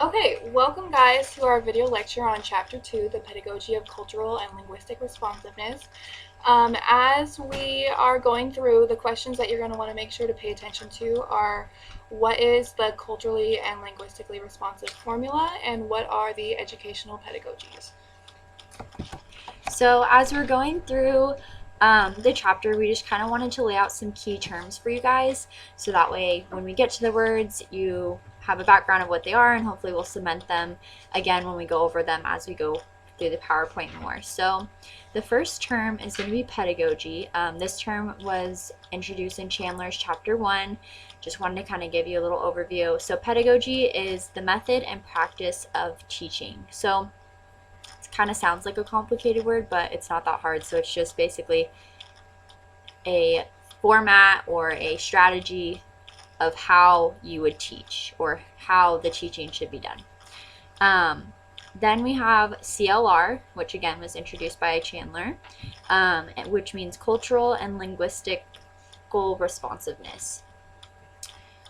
Okay, welcome guys to our video lecture on Chapter 2, the Pedagogy of Cultural and Linguistic Responsiveness. As we are going through, the questions that you're going to want to make sure to pay attention to are what is the culturally and linguistically responsive formula, and what are the educational pedagogies? So as we're going through the chapter, we just kind of wanted to lay out some key terms for you guys, so that way when we get to the words, you have a background of what they are, and hopefully we'll cement them again when we go over them as we go through the PowerPoint more. So the first term is going to be pedagogy. This term was introduced in Chandler's Chapter 1. Just wanted to kind of give you a little overview. So pedagogy is the method and practice of teaching. So it kind of sounds like a complicated word, but it's not that hard. So it's just basically a format or a strategy of how you would teach or how the teaching should be done. Then we have CLR, which again was introduced by Chandler, which means cultural and linguistical responsiveness.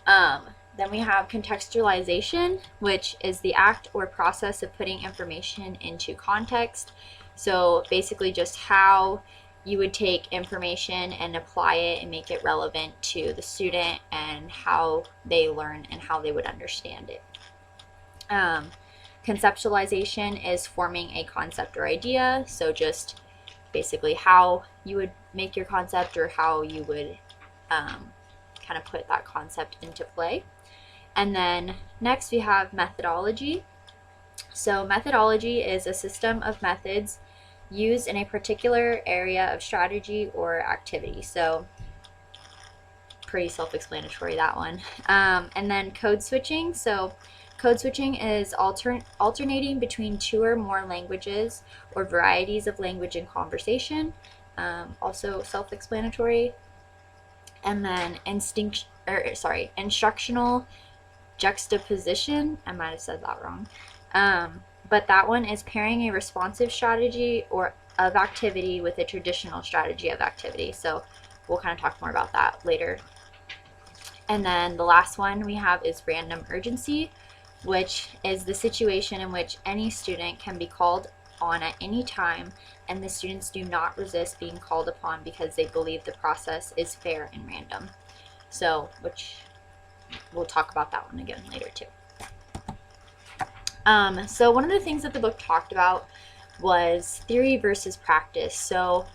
Then we have contextualization, which is the act or process of putting information into context. So basically just how you would take information and apply it and make it relevant to the student and how they learn and how they would understand it. Conceptualization is forming a concept or idea, so just basically how you would make your concept or how you would kind of put that concept into play. And then next we have methodology. So methodology is a system of methods used in a particular area of strategy or activity. So pretty self-explanatory, that one. And then code switching. So code switching is alternating between two or more languages or varieties of language in conversation. Also self-explanatory. And then instructional juxtaposition. I might have said that wrong. But that one is pairing a responsive strategy or of activity with a traditional strategy of activity. So we'll kind of talk more about that later. And then the last one we have is random urgency, which is the situation in which any student can be called on at any time, and the students do not resist being called upon because they believe the process is fair and random. So, which we'll talk about that one again later too. So one of the things that the book talked about was theory versus practice. So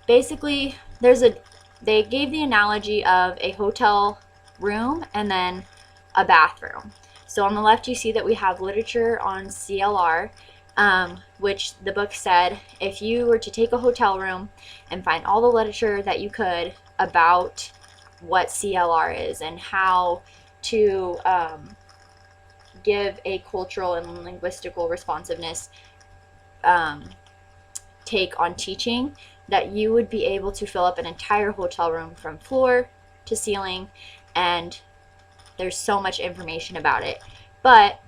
basically they gave the analogy of a hotel room and then a bathroom. So on the left you see that we have literature on CLR, which the book said if you were to take a hotel room and find all the literature that you could about what CLR is and how to give a cultural and linguistical responsiveness take on teaching, that you would be able to fill up an entire hotel room from floor to ceiling, and there's so much information about it. But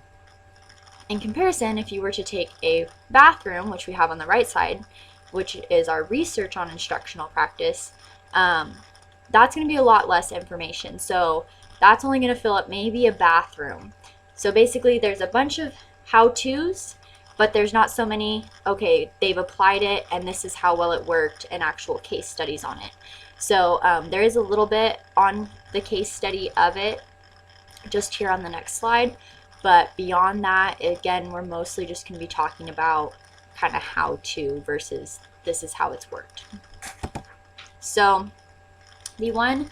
in comparison, if you were to take a bathroom, which we have on the right side, which is our research on instructional practice, that's going to be a lot less information. So that's only going to fill up maybe a bathroom. So basically there's a bunch of how-tos, but there's not so many, okay, they've applied it and this is how well it worked, and actual case studies on it. So there is a little bit on the case study of it just here on the next slide, but beyond that, again, we're mostly just going to be talking about kind of how-to versus this is how it's worked. So the one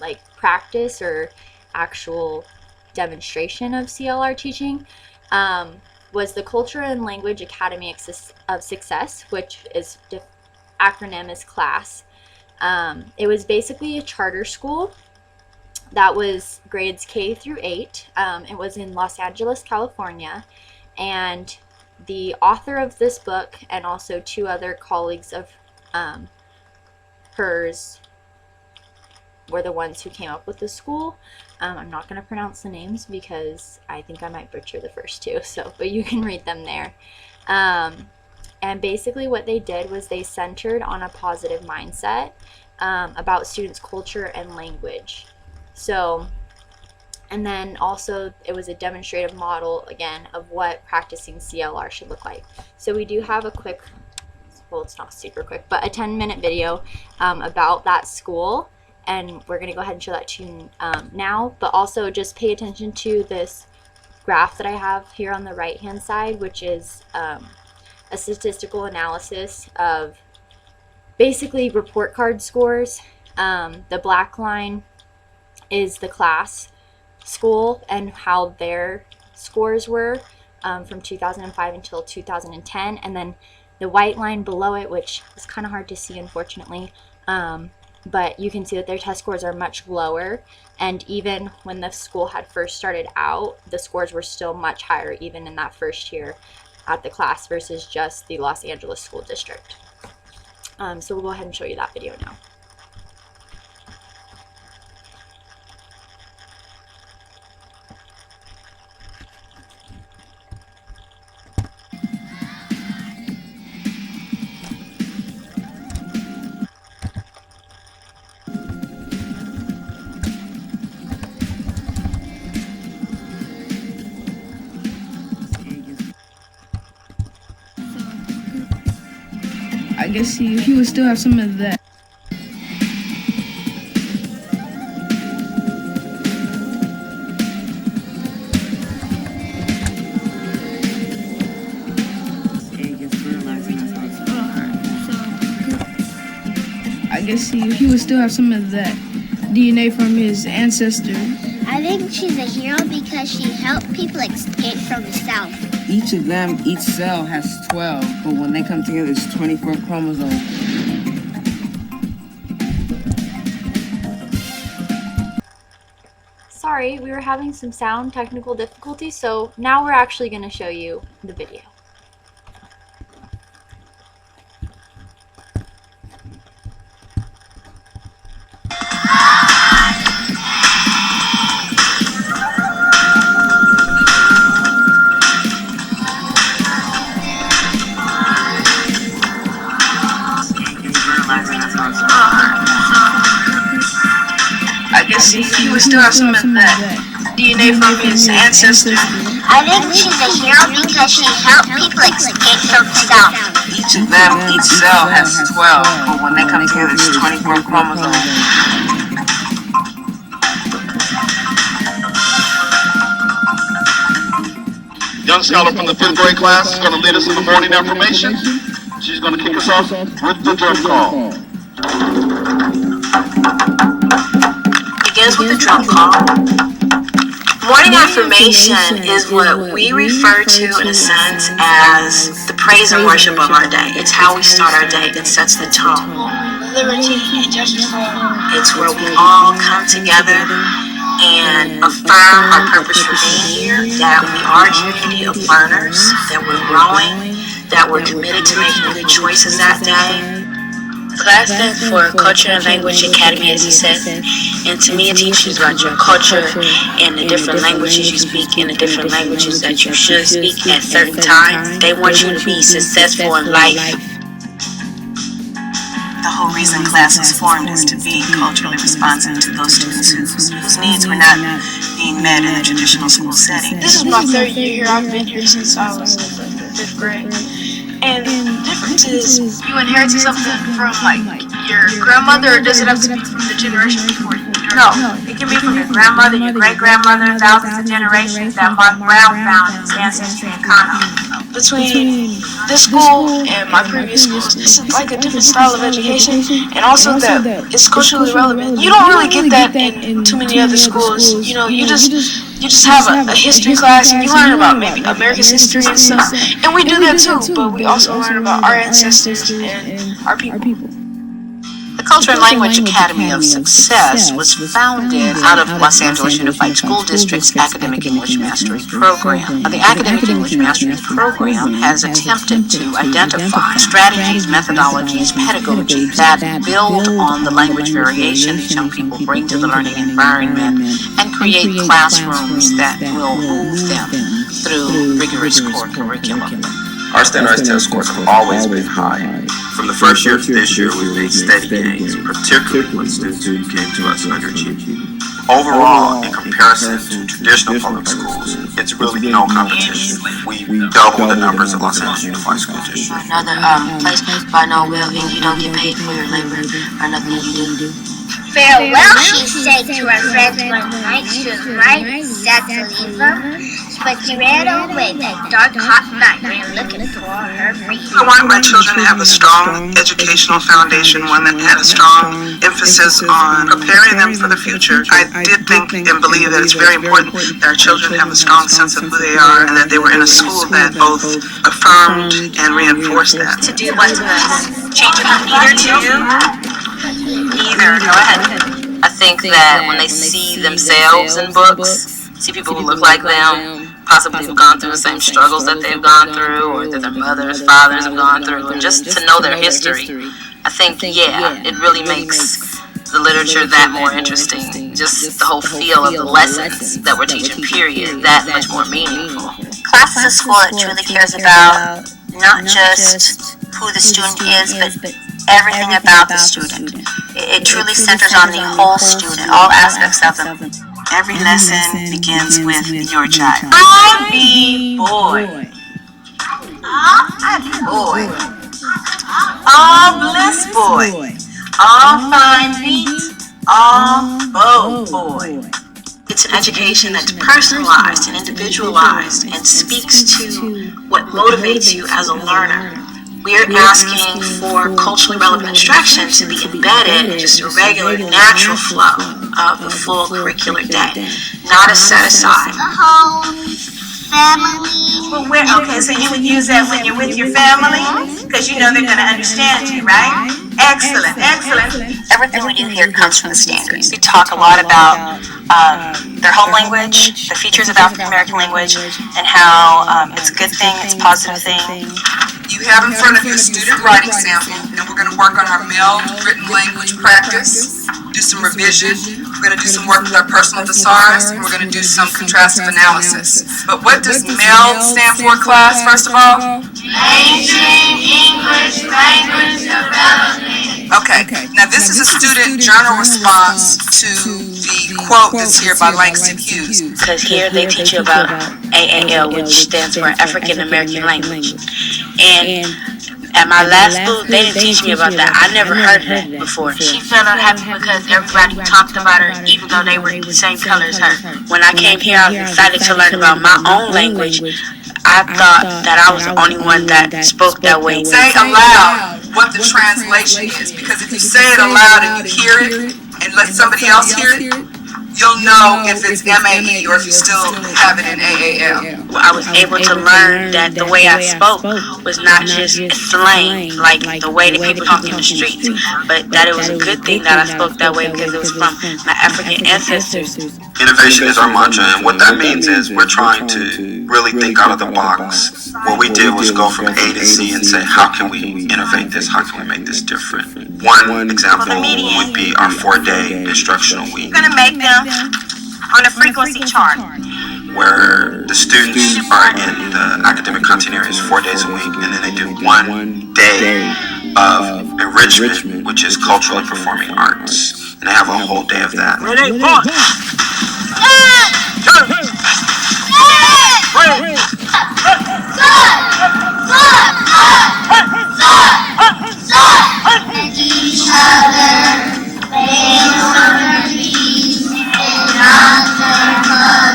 like practice or actual demonstration of CLR teaching was the Culture and Language Academy of Success, which is acronym is CLASS. It was basically a charter school that was grades K through 8. It was in Los Angeles, California, and the author of this book and also two other colleagues of hers were the ones who came up with the school. I'm not going to pronounce the names because I think I might butcher the first two, but you can read them there. And basically what they did was they centered on a positive mindset about students' culture and language. So And then also it was a demonstrative model, again, of what practicing CLR should look like. So we do have a quick, well, it's not super quick, but a 10-minute video about that school. And we're going to go ahead and show that to you now. But also just pay attention to this graph that I have here on the right-hand side, which is a statistical analysis of basically report card scores. The black line is the class school and how their scores were from 2005 until 2010, and then the white line below it, which is kind of hard to see unfortunately, but you can see that their test scores are much lower, and even when the school had first started out, the scores were still much higher even in that first year at the class versus just the Los Angeles School District. So we'll go ahead and show you that video now. I guess he would still have some of that. I guess he would still have some of that DNA from his ancestors. I think she's a hero because she helped people escape from the South. Each of them, each cell has 12, but when they come together, it's 24 chromosomes. Sorry, we were having some sound technical difficulties, so now we're actually going to show you the video. I guess he would still have some of that DNA from his ancestors. I think she's a hero because she helped people escape from the South. Each of them, each cell has 12, but when they come together, it's 24 chromosomes. Young scholar from the 5th grade class is going to lead us in the morning affirmation. She's going to kick us off with the drum call. Begins with the drum call. Morning affirmation is what we refer to in a sense as the praise and worship of our day. It's how we start our day. It sets the tone. Liberty and justice for all. It's where we all come together and affirm our purpose for being here, that we are a community of learners, that we're growing, that we're committed to making good choices that day. Class stands for Culture and Language Academy, as he says, and to me it teaches about your culture and the different languages you speak and the different languages that you should speak at certain times. They want you to be successful in life. The whole reason class was formed is to be culturally responsive to those students whose needs were not being met in a traditional school setting. This is my 3rd year here. I've been here since I was in the 5th grade. And the difference is you inherited something from like your grandmother, or does it have to be from the generation before you? No, it can be from your grandmother, your great-grandmother, thousands of generations that Mark Brown found in his ancestry in Ghana. Between this school and my previous schools, this is like a different style of education, and also that it's culturally relevant. You don't really get that in too many other schools. You know, you just have a history class and you learn about maybe America's history and stuff, and we do that too, but we also learn about our ancestors and our people. The Culture and Language Academy of Success was founded out of Los Angeles Unified School District's Academic English Mastery Program. The Academic English Mastery Program has attempted to identify strategies, methodologies, pedagogy that build on the language variation that young people bring to the learning environment and create classrooms that will move them through rigorous core curriculum. Our standardized test scores have always been high. From the first year to this year, we've made steady gains, particularly when students who came to us underachieved. Overall, in comparison to traditional public schools, it's really no competition. We double the numbers of Los Angeles Unified School District. Another place, but no, well, and you don't get paid for your labor or nothing you do. Farewell, she said to her friends one night. She was right set to leave them, but she ran away that dark, hot night, ran looking for her freedom. I want my children to have a strong educational foundation, one that had a strong emphasis on preparing them for the future. I did think and believe that it's very important that our children have a strong sense of who they are and that they were in a school that both affirmed and reinforced that. To do what to us? Change it from either to you? Either. Go ahead. I think that when they see themselves in books, see people who look like them, possibly have gone through the same struggles that they've gone through, or that their mothers, fathers have gone through, and just to know their history, I think, yeah, it really makes the literature that more interesting. Just the whole feel of the lessons that we're teaching, period, that much more meaningful. Class is a school that truly cares about not just who the student is, but everything about the student. It truly centers on the whole student, all aspects of them. Every lesson begins with your child. I be boy. I be boy. All bliss boy. All fine beat. All bow boy. It's an education that's personalized and individualized and speaks to what motivates you as a learner. We're asking for culturally relevant instruction to be embedded in just a regular, natural flow of a full curricular day, not a set aside. The whole family. Well, okay, so you would use that when you're with your family? Because you know they're going to understand you, right? Excellent, excellent. Everything we do here comes from the standards. We talk a lot about their home language, the features of African American language, and how it's a good thing, it's a positive thing. You have in front of you a student writing sample, and we're going to work on our male written language practice, do some revision, we're going to do some work with our personal thesaurus, and we're going to do some contrastive analysis. But what does MELD stand for, class, first of all? Mainstream English Language Development. Okay, now this is a student journal response to the quote that's here by Langston Hughes. Because here they teach you about AAL, which stands for African American Language. And at my last school, they didn't teach me about that. I never heard of that before. She felt unhappy because everybody talked about her, even though they were the same color as her. When I came here, I was excited to learn about my own language. I thought that I was the only one that spoke that way. Say aloud what the translation is, because if you say it aloud and you hear it, and let somebody else hear it, you'll know if it's MAE or if you still have it in AAL. I was able to learn that the way I spoke was not just slang, like the way that people talk in the streets, but that it was a good thing that I spoke that way because it was from my African ancestors. Innovation is our mantra, and what that means is we're trying to really think out of the box. What we did was go from A to Z and say, how can we innovate this? How can we make this different? One example would be our 4-day instructional week, I'm going to make them on a frequency chart. where the students are in the academic content areas 4 days a week, and then they do 1 day of enrichment, which is culturally performing arts. And they have a whole day of that. Ready, Each other, they were peace and not their color.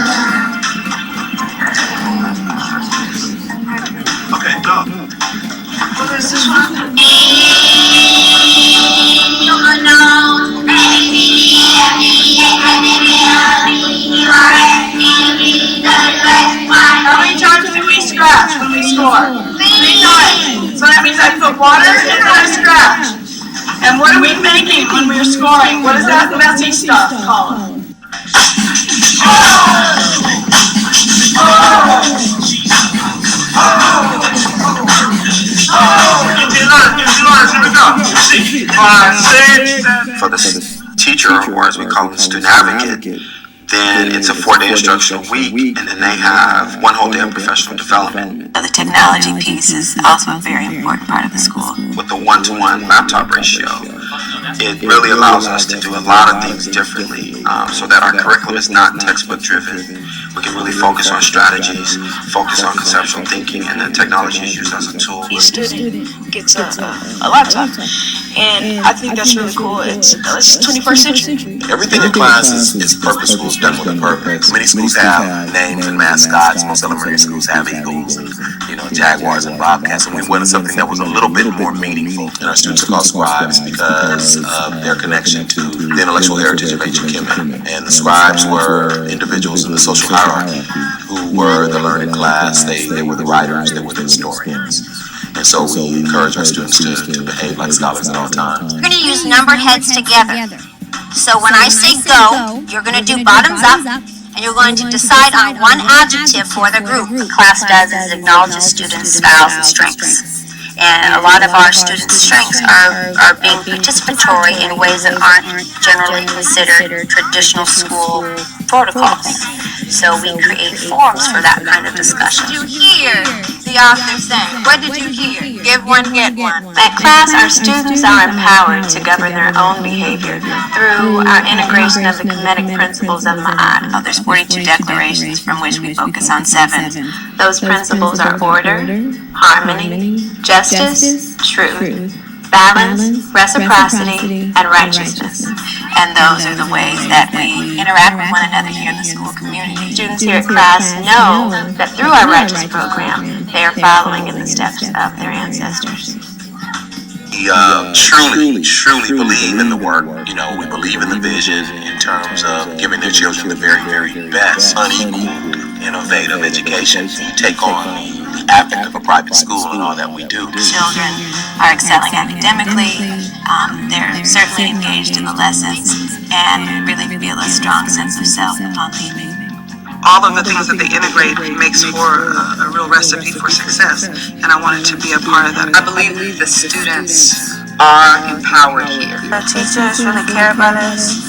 Okay, go. What is this one? You know, How many times do we scratch when we score? 3 times. So that means I put water and then I scratch. And what are we making when we're scoring? What is that messy stuff called? For the teacher, or as we call them, the student advocate, then it's a 4-day instructional week, and then they have 1 whole day of professional development. The technology piece is also a very important part of the school. With the 1-to-1 laptop ratio, it really allows us to do a lot of things differently, so that our curriculum is not textbook driven. We can really focus on strategies, focus on conceptual thinking, and then technology is used as a tool. Each student gets a laptop, and I think that's really cool. It's 21st century. Everything in class is purposeful, is done with a purpose. Many schools have names and mascots. Most elementary schools have eagles and jaguars and bobcats, and we wanted something that was a little bit more meaningful. And our students are called scribes because of their connection to The intellectual heritage of ancient Kemet, and the scribes were individuals in the social hierarchy who were the learned class. They were the writers, they were the historians. And so we encourage our students to behave like scholars at all times. We're going to use numbered heads together. So when I say go, you're going to do bottoms up, and you're going to decide on one adjective for the group. What class does is it acknowledges students' styles and strengths. And a lot of our students' strengths are being participatory in ways that aren't generally considered traditional school protocols. So we create forums for that kind of discussion. Did you hear the author saying? What did you hear? Give one, get one. At class, our students are empowered to govern their own behavior through our integration of the kinetic principles of Ma'at. There's 42 declarations from which we focus on 7. Those principles are order, harmony, justice, truth, balance, reciprocity, and righteousness. And those are the ways that we interact with one another here in the school community. Students here at class know that through our Righteous program, they are following in the steps of their ancestors. We truly believe in the work. We believe in the vision in terms of giving their children the very, very best, unequaled, innovative education. You take on the affect of a private school and all that we do. Children are excelling academically. They're certainly engaged in the lessons and really feel a strong sense of self upon leaving. All of the things that they integrate makes for a real recipe for success, and I wanted to be a part of that. I believe the students are empowered here. The teachers really care about us,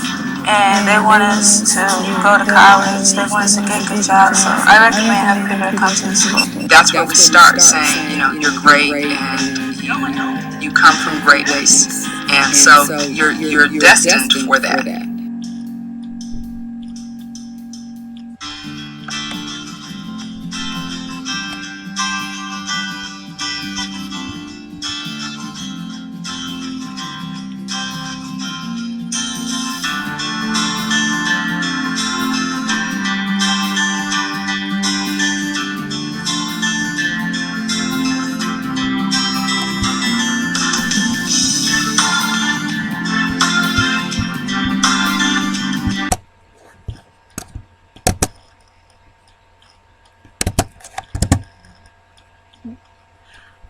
and they want us to go to college. They want us to get good jobs. So I recommend having people to come to the school. That's where we start saying, you're great, and you come from greatness, and so you're destined for that.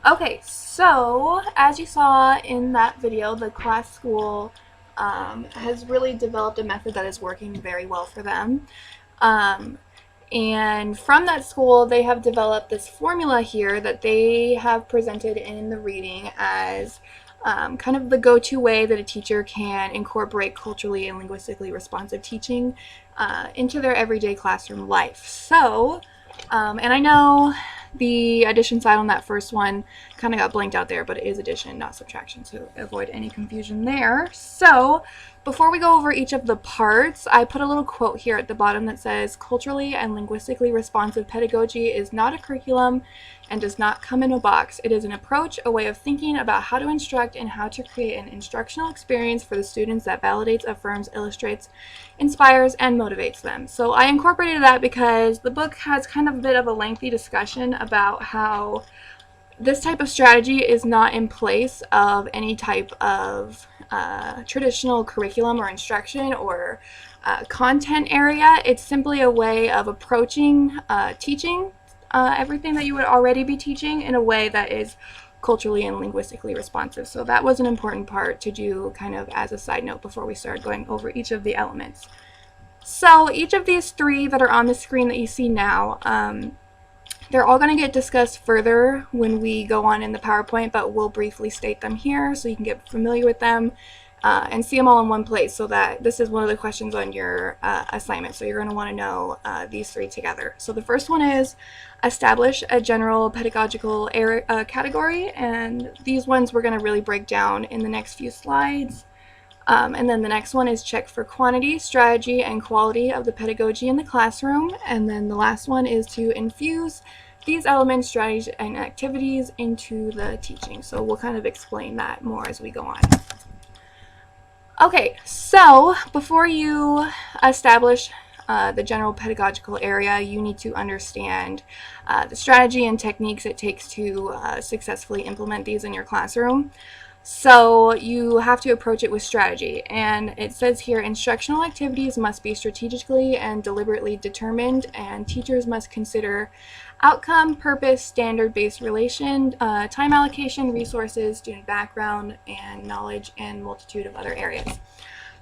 Okay, so as you saw in that video, the class school has really developed a method that is working very well for them. And from that school, they have developed this formula here that they have presented in the reading as kind of the go-to way that a teacher can incorporate culturally and linguistically responsive teaching into their everyday classroom life. So, and I know the addition side on that first one kind of got blanked out there, but it is addition, not subtraction, so avoid any confusion there. So before we go over each of the parts, I put a little quote here at the bottom that says, "Culturally and linguistically responsive pedagogy is not a curriculum and does not come in a box. It is an approach, a way of thinking about how to instruct and how to create an instructional experience for the students that validates, affirms, illustrates, inspires, and motivates them." So I incorporated that because the book has kind of a bit of a lengthy discussion about how this type of strategy is not in place of any type of traditional curriculum or instruction or content area. It's simply a way of approaching teaching everything that you would already be teaching in a way that is culturally and linguistically responsive. So that was an important part to do kind of as a side note before we start going over each of the elements. So each of these three that are on the screen that you see now, they're all going to get discussed further when we go on in the PowerPoint, but we'll briefly state them here so you can get familiar with them and see them all in one place, so that this is one of the questions on your assignment. So you're going to want to know these three together. So the first one is establish a general pedagogical category, and these ones we're going to really break down in the next few slides. And then the next one is check for quantity, strategy, and quality of the pedagogy in the classroom. And then the last one is to infuse these elements, strategies, and activities into the teaching. So we'll kind of explain that more as we go on. Okay, so before you establish the general pedagogical area, you need to understand the strategy and techniques it takes to successfully implement these in your classroom. So you have to approach it with strategy, and it says here instructional activities must be strategically and deliberately determined, and teachers must consider outcome, purpose, standard-based relation, time allocation, resources, student background, and knowledge, and multitude of other areas.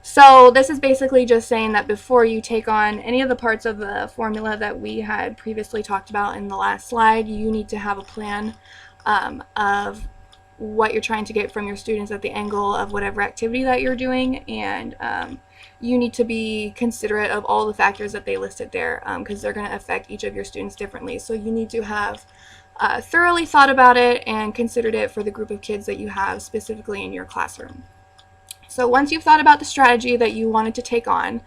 So this is basically just saying that before you take on any of the parts of the formula that we had previously talked about in the last slide, you need to have a plan of what you're trying to get from your students at the angle of whatever activity that you're doing, and you need to be considerate of all the factors that they listed there, because they're going to affect each of your students differently. So you need to have thoroughly thought about it and considered it for the group of kids that you have specifically in your classroom. So once you've thought about the strategy that you wanted to take on,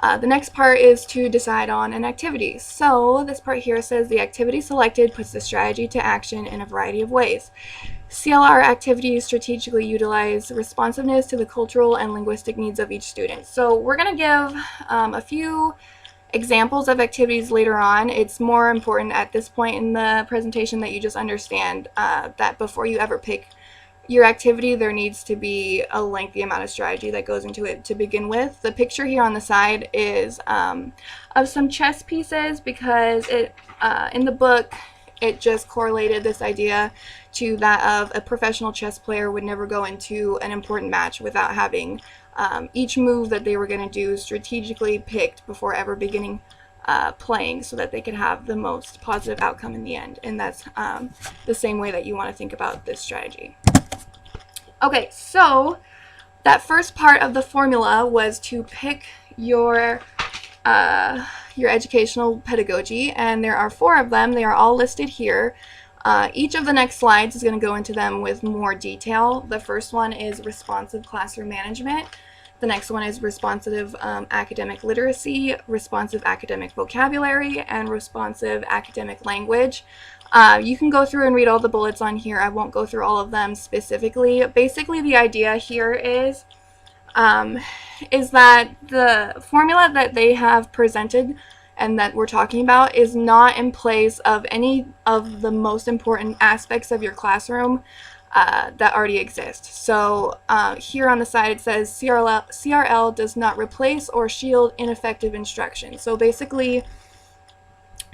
the next part is to decide on an activity. So this part here says the activity selected puts the strategy to action in a variety of ways. CLR activities strategically utilize responsiveness to the cultural and linguistic needs of each student. So we're going to give a few examples of activities later on. It's more important at this point in the presentation that you just understand that before you ever pick your activity, there needs to be a lengthy amount of strategy that goes into it to begin with. The picture here on the side is of some chess pieces, because it in the book it just correlated this idea to that of a professional chess player would never go into an important match without having each move that they were going to do strategically picked before ever beginning playing, so that they could have the most positive outcome in the end. And that's the same way that you want to think about this strategy. Okay, so that first part of the formula was to pick your educational pedagogy, and there are 4 of them. They are all listed here. Each of the next slides is going to go into them with more detail. The first one is responsive classroom management. The next one is responsive academic literacy, responsive academic vocabulary, and responsive academic language. You can go through and read all the bullets on here. I won't go through all of them specifically. Basically, the idea here is that the formula that they have presented and that we're talking about is not in place of any of the most important aspects of your classroom that already exist. So here on the side it says CRL does not replace or shield ineffective instruction. So basically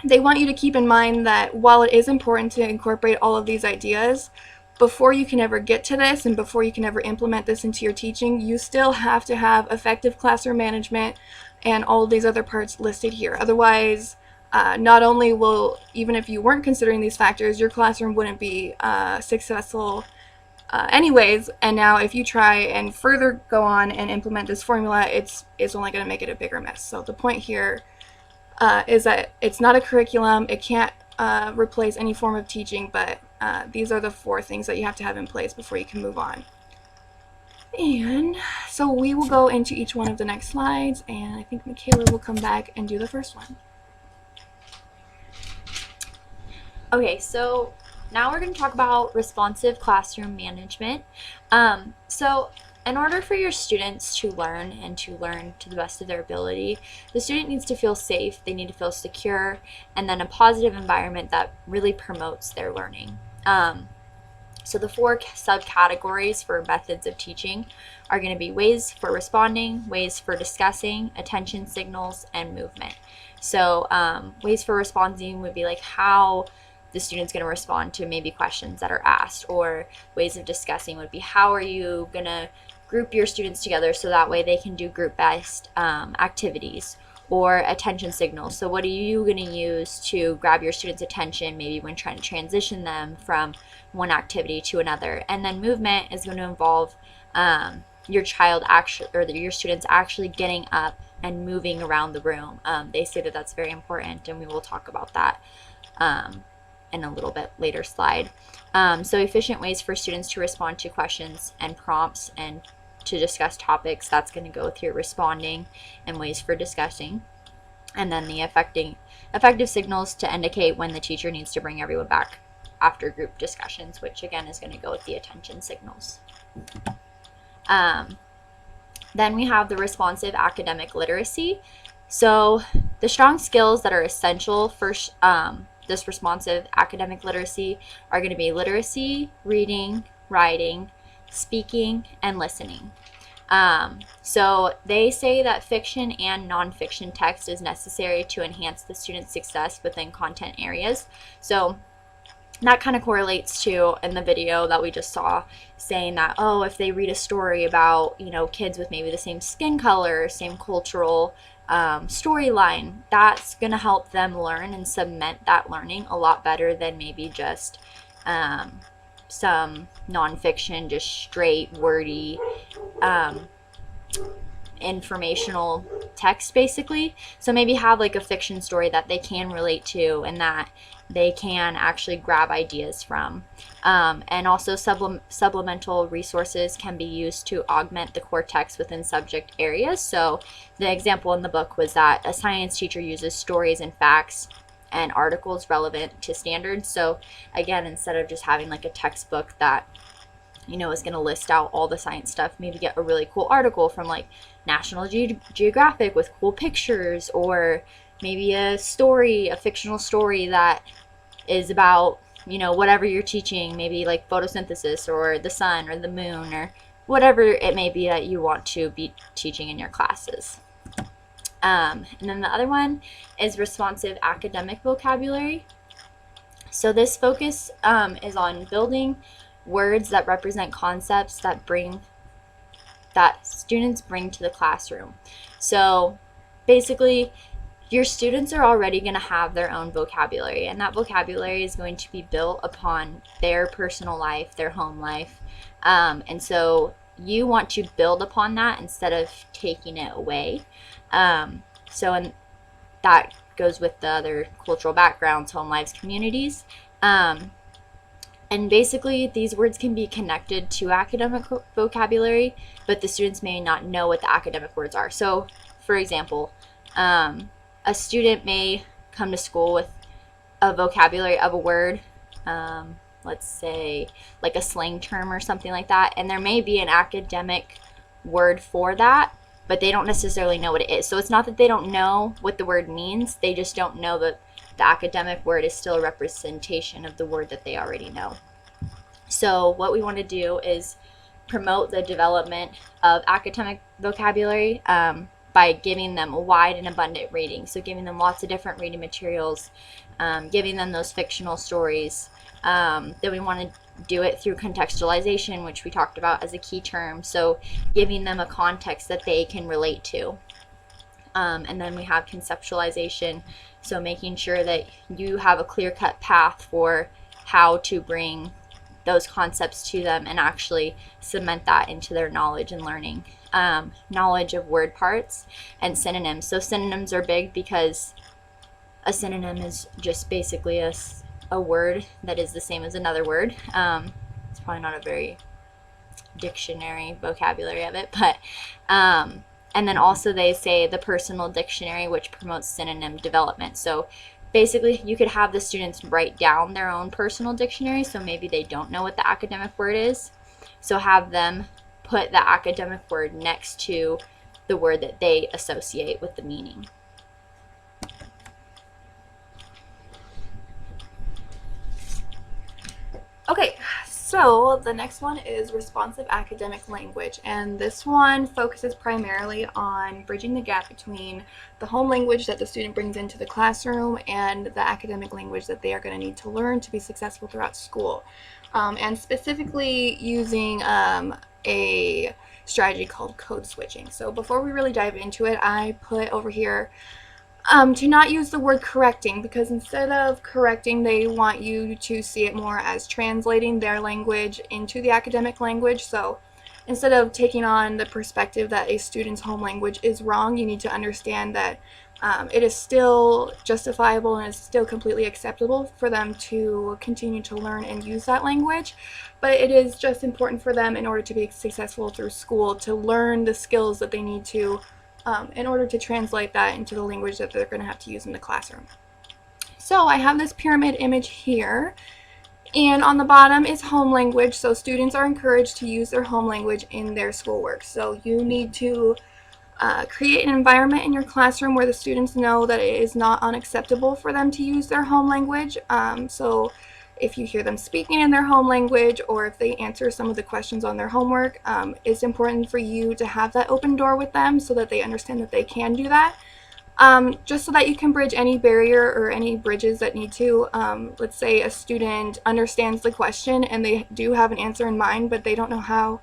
they want you to keep in mind that while it is important to incorporate all of these ideas, before you can ever get to this and before you can ever implement this into your teaching, you still have to have effective classroom management and all of these other parts listed here. Otherwise, not only will, even if you weren't considering these factors, your classroom wouldn't be successful anyways, and now if you try and further go on and implement this formula, it's only going to make it a bigger mess. So the point here is that it's not a curriculum, it can't replace any form of teaching, but these are the 4 things that you have to have in place before you can move on. And so we will go into each one of the next slides, and I think Michaela will come back and do the first one. Okay, so now we're going to talk about responsive classroom management. So in order for your students to learn and to learn to the best of their ability, the student needs to feel safe, they need to feel secure, and then a positive environment that really promotes their learning. So the 4 subcategories for methods of teaching are going to be ways for responding, ways for discussing, attention signals, and movement. So ways for responding would be like how the student's going to respond to maybe questions that are asked, or ways of discussing would be how are you going to group your students together so that way they can do group-based activities, or attention signals. So what are you going to use to grab your students' attention maybe when trying to transition them from one activity to another. And then movement is going to involve your child actually, or your students actually getting up and moving around the room. They say that that's very important, and we will talk about that in a little bit later slide. So efficient ways for students to respond to questions and prompts and to discuss topics, that's going to go with your responding and ways for discussing. And then the effective signals to indicate when the teacher needs to bring everyone back after group discussions, which again is going to go with the attention signals. Then we have the responsive academic literacy. So the strong skills that are essential for this responsive academic literacy are going to be literacy, reading, writing, speaking, and listening. So they say that fiction and nonfiction text is necessary to enhance the student's success within content areas. So that kind of correlates to in the video that we just saw, saying that, oh, if they read a story about, you know, kids with maybe the same skin color, same cultural storyline, that's going to help them learn and cement that learning a lot better than maybe just some nonfiction, just straight wordy informational text basically. So maybe have like a fiction story that they can relate to and that they can actually grab ideas from. And also supplemental resources can be used to augment the core text within subject areas. So the example in the book was that a science teacher uses stories and facts and articles relevant to standards. So again, instead of just having like a textbook that, you know, is going to list out all the science stuff, maybe get a really cool article from like National Geographic with cool pictures, or maybe a story, a fictional story that is about, you know, whatever you're teaching, maybe like photosynthesis or the sun or the moon or whatever it may be that you want to be teaching in your classes. And then the other one is responsive academic vocabulary. So this focus is on building words that represent concepts that students bring to the classroom. So basically, your students are already going to have their own vocabulary, and that vocabulary is going to be built upon their personal life, their home life. And so you want to build upon that instead of taking it away. And that goes with the other cultural backgrounds, home lives, communities. And basically, these words can be connected to academic vocabulary, but the students may not know what the academic words are. So, for example, a student may come to school with a vocabulary of a word, let's say like a slang term or something like that, and there may be an academic word for that, but they don't necessarily know what it is. So it's not that they don't know what the word means, they just don't know that the academic word is still a representation of the word that they already know. So what we want to do is promote the development of academic vocabulary by giving them a wide and abundant reading. So giving them lots of different reading materials, giving them those fictional stories. Then we want to do it through contextualization, which we talked about as a key term. So giving them a context that they can relate to. And then we have conceptualization. So making sure that you have a clear-cut path for how to bring those concepts to them and actually cement that into their knowledge and learning. Knowledge of word parts and synonyms. So synonyms are big because a synonym is just basically a word that is the same as another word. It's probably not a very dictionary vocabulary of it, but and then also they say the personal dictionary, which promotes synonym development. So basically you could have the students write down their own personal dictionary, so maybe they don't know what the academic word is, so have them put the academic word next to the word that they associate with the meaning. Okay, so the next one is responsive academic language, and this one focuses primarily on bridging the gap between the home language that the student brings into the classroom and the academic language that they are going to need to learn to be successful throughout school, and specifically using a strategy called code switching. So before we really dive into it, I put over here to not use the word correcting, because instead of correcting, they want you to see it more as translating their language into the academic language. So instead of taking on the perspective that a student's home language is wrong, you need to understand that it is still justifiable and it's still completely acceptable for them to continue to learn and use that language, but it is just important for them, in order to be successful through school, to learn the skills that they need to in order to translate that into the language that they're going to have to use in the classroom. So I have this pyramid image here, and on the bottom is home language. So students are encouraged to use their home language in their schoolwork. So you need to create an environment in your classroom where the students know that it is not unacceptable for them to use their home language. So if you hear them speaking in their home language, or if they answer some of the questions on their homework, it's important for you to have that open door with them so that they understand that they can do that. Just so that you can bridge any barrier or any bridges that need to. Let's say a student understands the question and they do have an answer in mind, but they don't know how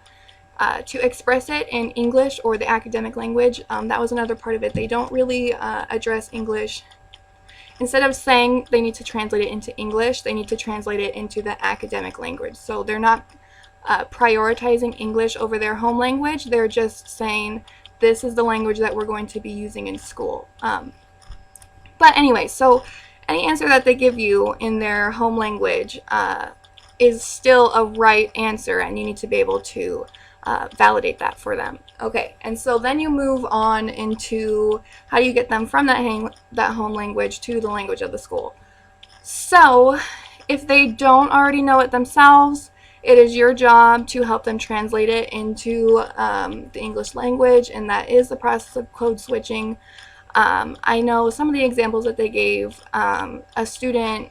to express it in English or the academic language. That was another part of it. They don't really address English. Instead of saying they need to translate it into English, they need to translate it into the academic language. So they're not prioritizing English over their home language. They're just saying, this is the language that we're going to be using in school. But anyway, so any answer that they give you in their home language is still a right answer, and you need to be able to validate that for them. Okay, and so then you move on into how do you get them from that home language to the language of the school. So if they don't already know it themselves, it is your job to help them translate it into the English language, and that is the process of code switching. I know some of the examples that they gave, a student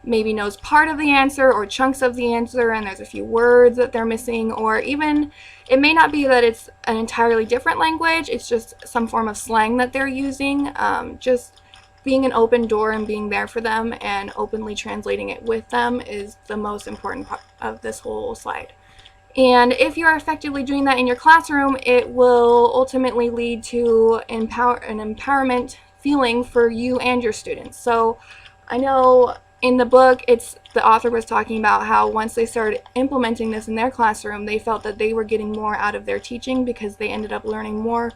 maybe knows part of the answer or chunks of the answer, and there's a few words that they're missing, or even it may not be that it's an entirely different language, it's just some form of slang that they're using. Just being an open door and being there for them and openly translating it with them is the most important part of this whole slide. And if you're effectively doing that in your classroom, it will ultimately lead to an empowerment feeling for you and your students. So I know in the book, the author was talking about how once they started implementing this in their classroom, they felt that they were getting more out of their teaching because they ended up learning more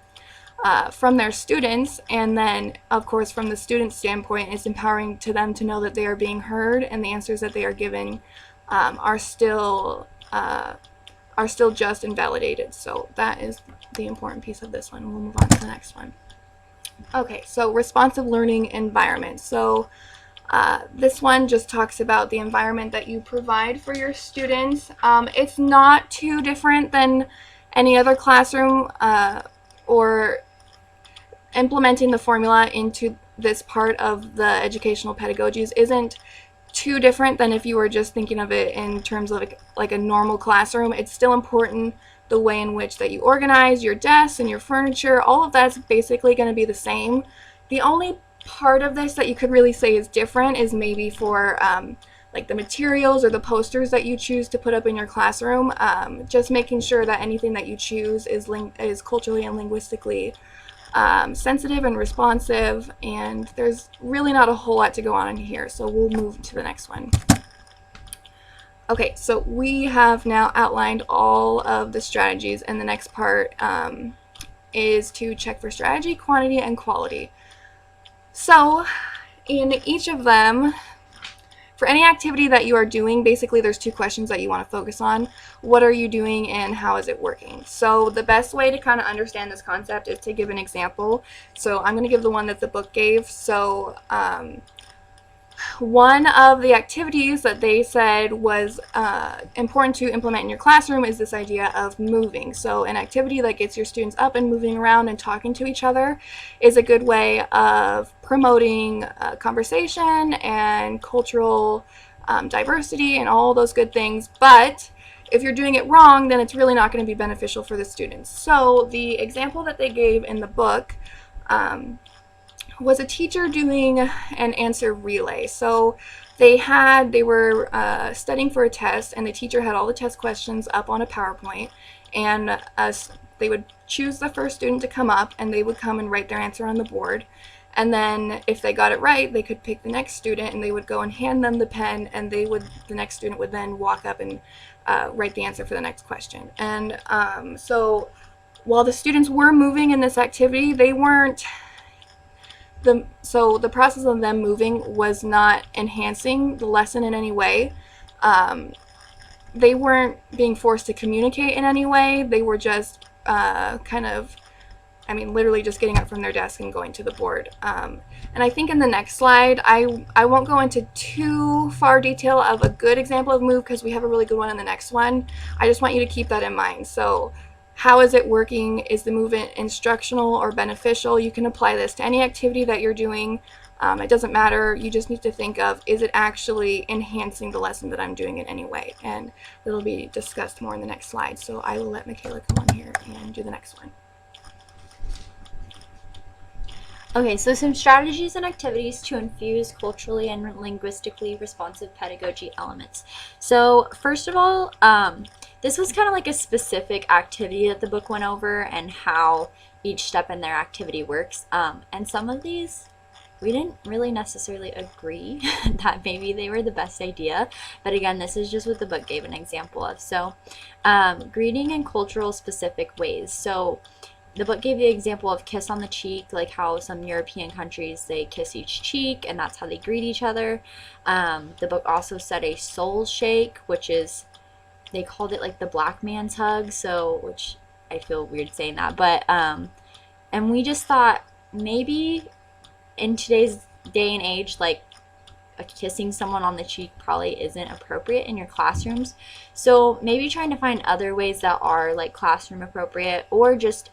from their students. And then, of course, from the student's standpoint, it's empowering to them to know that they are being heard and the answers that they are giving are still just and validated. So that is the important piece of this one. We'll move on to the next one. Okay, so responsive learning environment. So this one just talks about the environment that you provide for your students. It's not too different than any other classroom, or implementing the formula into this part of the educational pedagogies isn't too different than if you were just thinking of it in terms of like a normal classroom. It's still important the way in which that you organize your desks and your furniture. All of that's basically going to be the same. The only part of this that you could really say is different is maybe for like the materials or the posters that you choose to put up in your classroom. Just making sure that anything that you choose is culturally and linguistically sensitive and responsive, and there's really not a whole lot to go on in here, so we'll move to the next one. Okay, so we have now outlined all of the strategies, and the next part is to check for strategy, quantity, and quality. So in each of them, for any activity that you are doing, basically there's two questions that you want to focus on. What are you doing and how is it working? So the best way to kind of understand this concept is to give an example. So I'm going to give the one that the book gave. So one of the activities that they said was important to implement in your classroom is this idea of moving. So an activity that gets your students up and moving around and talking to each other is a good way of promoting conversation and cultural diversity and all those good things. But if you're doing it wrong, then it's really not going to be beneficial for the students. So the example that they gave in the book was a teacher doing an answer relay. So they were studying for a test, and the teacher had all the test questions up on a PowerPoint, and they would choose the first student to come up, and they would come and write their answer on the board. And then if they got it right, they could pick the next student, and they would go and hand them the pen, and the next student would then walk up and write the answer for the next question. And so while the students were moving in this activity, they weren't so the process of them moving was not enhancing the lesson in any way. They weren't being forced to communicate in any way. They were just literally just getting up from their desk and going to the board. And I think in the next slide, I won't go into too far detail of a good example of move, because we have a really good one in the next one. I just want you to keep that in mind. So how is it working? Is the movement instructional or beneficial? You can apply this to any activity that you're doing. It doesn't matter. You just need to think of, is it actually enhancing the lesson that I'm doing in any way? And it'll be discussed more in the next slide. So I will let Michaela come on here and do the next one. Okay, so some strategies and activities to infuse culturally and linguistically responsive pedagogy elements. So first of all, this was kind of like a specific activity that the book went over and how each step in their activity works. And some of these, we didn't really necessarily agree that maybe they were the best idea. But again, this is just what the book gave an example of. So greeting in cultural specific ways. So the book gave the example of kiss on the cheek, like how some European countries, they kiss each cheek and that's how they greet each other. The book also said a soul shake, which is, they called it like the black man's hug, so, which I feel weird saying that, but, and we just thought maybe in today's day and age, like kissing someone on the cheek probably isn't appropriate in your classrooms. So maybe trying to find other ways that are like classroom appropriate, or just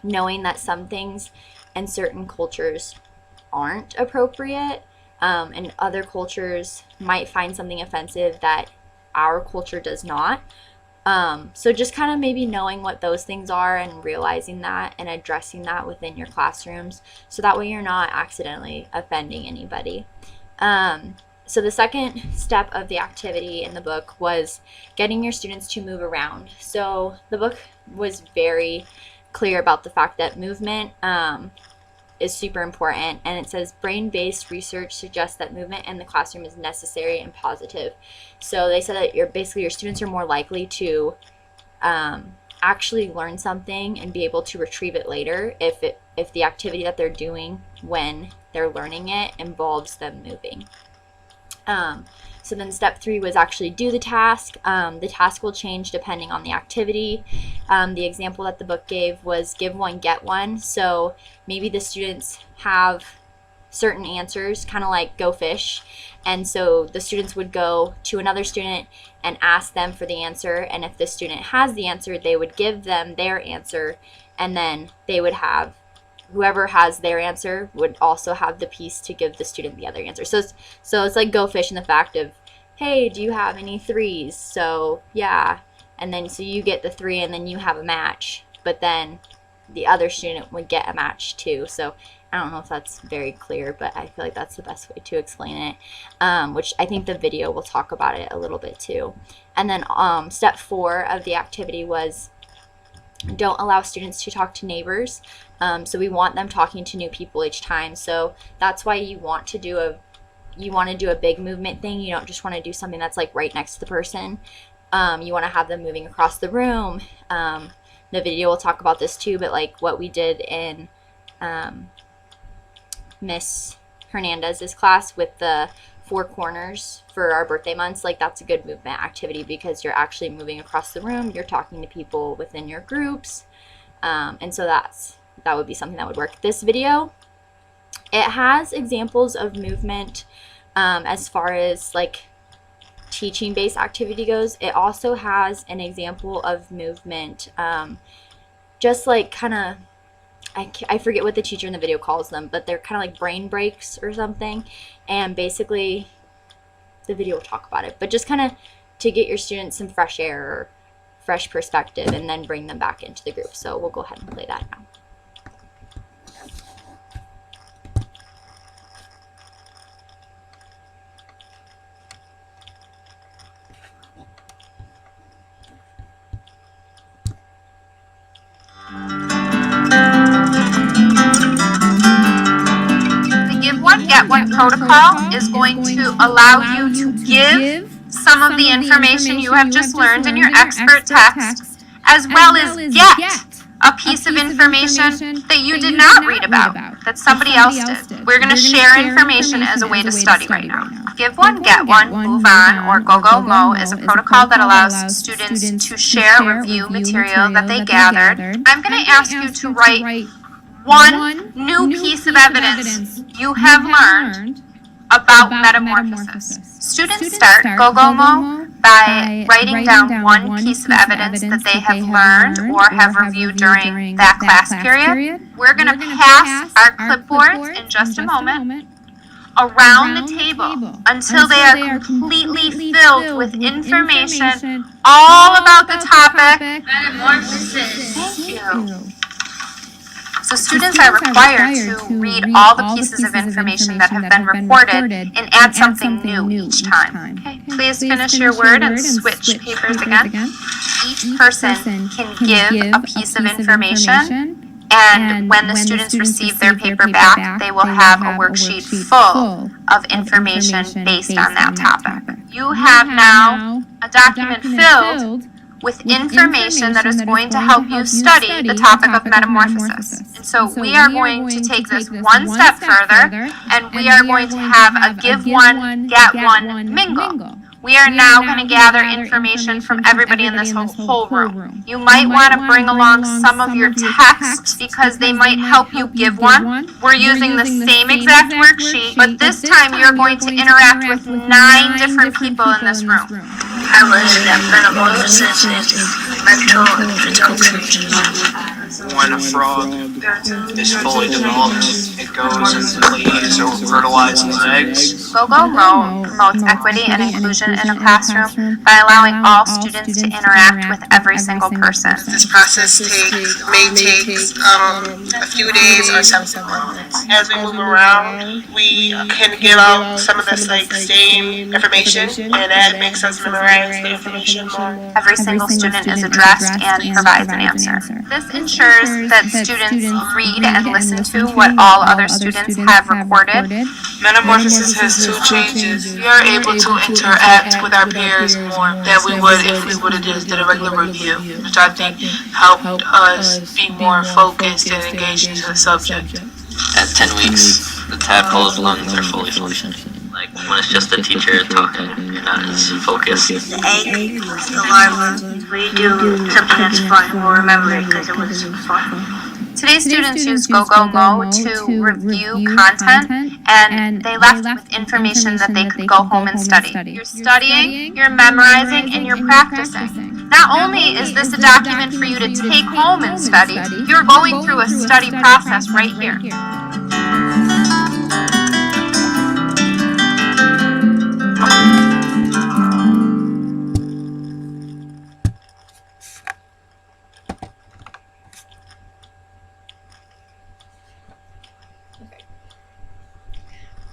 knowing that some things in certain cultures aren't appropriate, and other cultures might find something offensive that our culture does not. So just kind of maybe knowing what those things are and realizing that and addressing that within your classrooms, so that way you're not accidentally offending anybody. So the second step of the activity in the book was getting your students to move around. So the book was very clear about the fact that movement is super important, and it says brain-based research suggests that movement in the classroom is necessary and positive. So they said that your students are more likely to actually learn something and be able to retrieve it later if the activity that they're doing when they're learning it involves them moving. So then step 3 was actually do the task. The task will change depending on the activity. The example that the book gave was give one, get one. So maybe the students have certain answers, kind of like go fish. And so the students would go to another student and ask them for the answer. And if the student has the answer, they would give them their answer. And then they would have, whoever has their answer would also have the piece to give the student the other answer. So it's like go fish in the fact of, hey, do you have any 3s? So yeah, and then so you get the 3 and then you have a match, but then the other student would get a match too. So I don't know if that's very clear, but I feel like that's the best way to explain it, which I think the video will talk about it a little bit too. And then step 4 of the activity was don't allow students to talk to neighbors. So we want them talking to new people each time. So that's why you want to do a big movement thing. You don't just want to do something that's like right next to the person. You want to have them moving across the room. The video will talk about this too, but like what we did in Miss Hernandez's class with the 4 corners for our birthday months, like that's a good movement activity because you're actually moving across the room, you're talking to people within your groups, and so that would be something that would work. This video, it has examples of movement as far as like teaching based activity goes. It also has an example of movement, just like kind of, I forget what the teacher in the video calls them, but they're kind of like brain breaks or something. And basically, the video will talk about it. But just kind of to get your students some fresh air or fresh perspective and then bring them back into the group. So we'll go ahead and play that now. protocol is going to allow you to give some of the information you have just learned in your expert text, as well as get a piece of information that you did not read about, that somebody else did. We're going to share information as a way to study right now. Give one, get one, move on, or go mo is a protocol that allows students to share or review material that they gathered. I'm going to ask you to write one new piece of evidence you have learned about metamorphosis. Students start go-go-mo by writing down one piece of evidence that they have learned or have reviewed during that class period. We're going to pass our clipboards in just a moment around the table until they are completely filled with information all about the topic metamorphosis. Thank you. So students are required to read all the pieces of information that have been recorded and add something new each time. Okay, please finish your word and switch papers again. Each person can give a piece of information, and when the students receive their paper back, they will have a worksheet full of information based on that topic. You have now a document filled with information that is going to help you study the topic of metamorphosis. And so we are going to take this one step further, and we are going to have a give one, get one mingle. We are now going to gather information from everybody in this whole room. You might want to bring along some of your text because they might help you give one. We're using the same exact worksheet, but this time you're going to interact with 9 different people in this room. I learned that metamorphosis is mental and physical changes. When a frog is fully developed, it goes and lays or fertilizes eggs. Go-Go-Mo promotes equity and inclusion in a classroom by allowing all students to interact with every single person. This process may take a few days or some months. As we move around, we can give out some of this same information, and that makes us memorize the information more. Every single student is addressed and provides an answer. This ensures that students read and listen to what all other students have recorded. Metamorphosis has 2 changes. We are able to interact with our peers more than we would if we would have just did a regular review, which I think helped us be more focused and engaged into the subject. At 10 weeks, the tadpole's lungs are fully functioning. Like when it's just the teacher talking, you're not as focused. The egg, the larva, we do something that's fun, we'll remember it because it was fun. Today's students use Go-Go-Mo to review content, and they left with information that they could go home and study. You're studying, you're memorizing, and you're practicing. Not only is this a document for you to take home and study, you're going through a study process right here.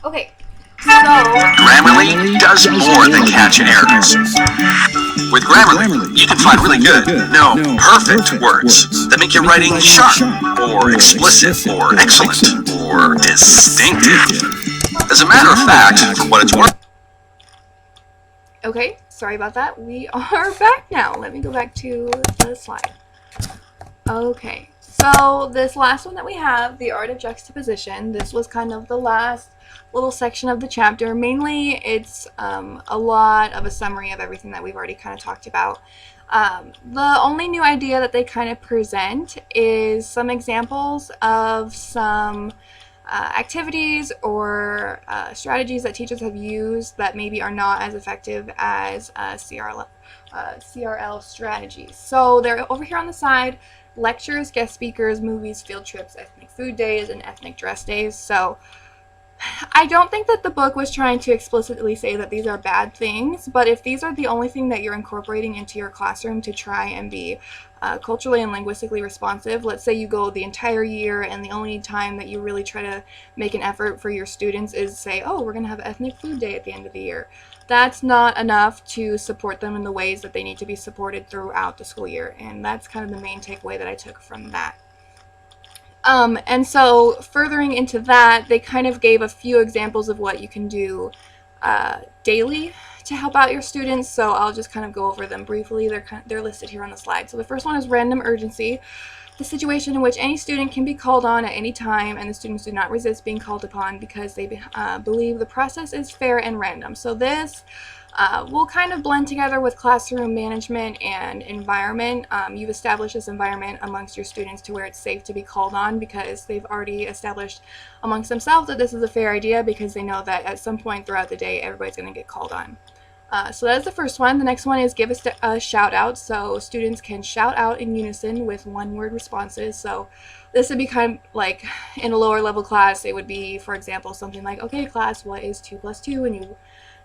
Okay, so Grammarly does more than catch errors. With Grammarly, you can find really good, no, perfect words that make your writing sharp, or explicit, or excellent, or distinctive. As a matter of fact, for what it's worth. Okay, sorry about that. We are back now. Let me go back to the slide. Okay, so this last one that we have, the art of juxtaposition, this was kind of the last little section of the chapter. Mainly it's a lot of a summary of everything that we've already kind of talked about. The only new idea that they kind of present is some examples of some activities or strategies that teachers have used that maybe are not as effective as CRL strategies. So they're over here on the side: lectures, guest speakers, movies, field trips, ethnic food days, and ethnic dress days. So I don't think that the book was trying to explicitly say that these are bad things, but if these are the only thing that you're incorporating into your classroom to try and be culturally and linguistically responsive, let's say you go the entire year and the only time that you really try to make an effort for your students is say, oh, we're going to have ethnic food day at the end of the year. That's not enough to support them in the ways that they need to be supported throughout the school year, and that's kind of the main takeaway that I took from that. And so furthering into that, they kind of gave a few examples of what you can do daily to help out your students. So I'll just kind of go over them briefly. They're listed here on the slide. So the first one is random urgency, the situation in which any student can be called on at any time and the students do not resist being called upon because they believe the process is fair and random. So this will kind of blend together with classroom management and environment. You've established this environment amongst your students to where it's safe to be called on because they've already established amongst themselves that this is a fair idea because they know that at some point throughout the day everybody's going to get called on. So that's the first one. The next one is give a shout out. So students can shout out in unison with one-word responses. So this would be kind of like in a lower level class, it would be, for example, something like, okay class, what is 2 + 2?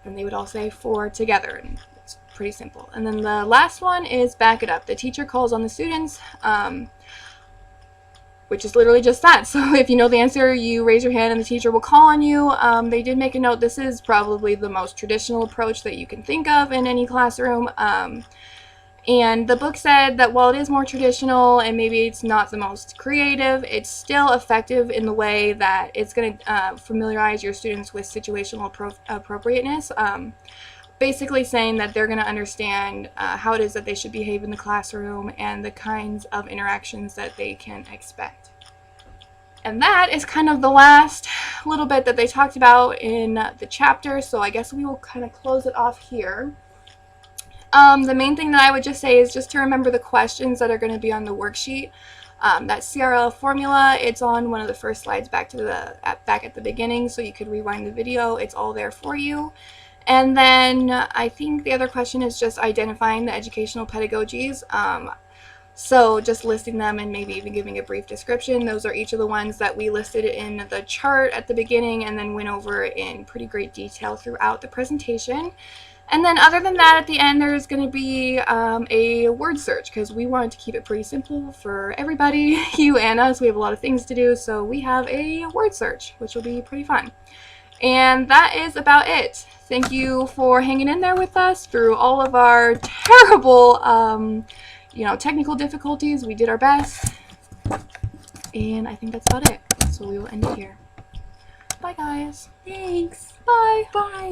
And they would all say 4 together. And it's pretty simple. And then the last one is back it up. The teacher calls on the students, which is literally just that. So if you know the answer, you raise your hand and the teacher will call on you. They did make a note, this is probably the most traditional approach that you can think of in any classroom. And the book said that while it is more traditional and maybe it's not the most creative, it's still effective in the way that it's going to familiarize your students with situational appropriateness. Basically saying that they're going to understand how it is that they should behave in the classroom and the kinds of interactions that they can expect. And that is kind of the last little bit that they talked about in the chapter, so I guess we will kind of close it off here. The main thing that I would just say is just to remember the questions that are going to be on the worksheet. That CRL formula, it's on one of the first slides back at the beginning, so you could rewind the video. It's all there for you. And then I think the other question is just identifying the educational pedagogies. So just listing them and maybe even giving a brief description. Those are each of the ones that we listed in the chart at the beginning and then went over in pretty great detail throughout the presentation. And then other than that, at the end, there's going to be a word search because we wanted to keep it pretty simple for everybody, you and us. We have a lot of things to do, so we have a word search, which will be pretty fun. And that is about it. Thank you for hanging in there with us through all of our terrible, technical difficulties. We did our best. And I think that's about it. So we will end it here. Bye, guys. Thanks. Bye. Bye.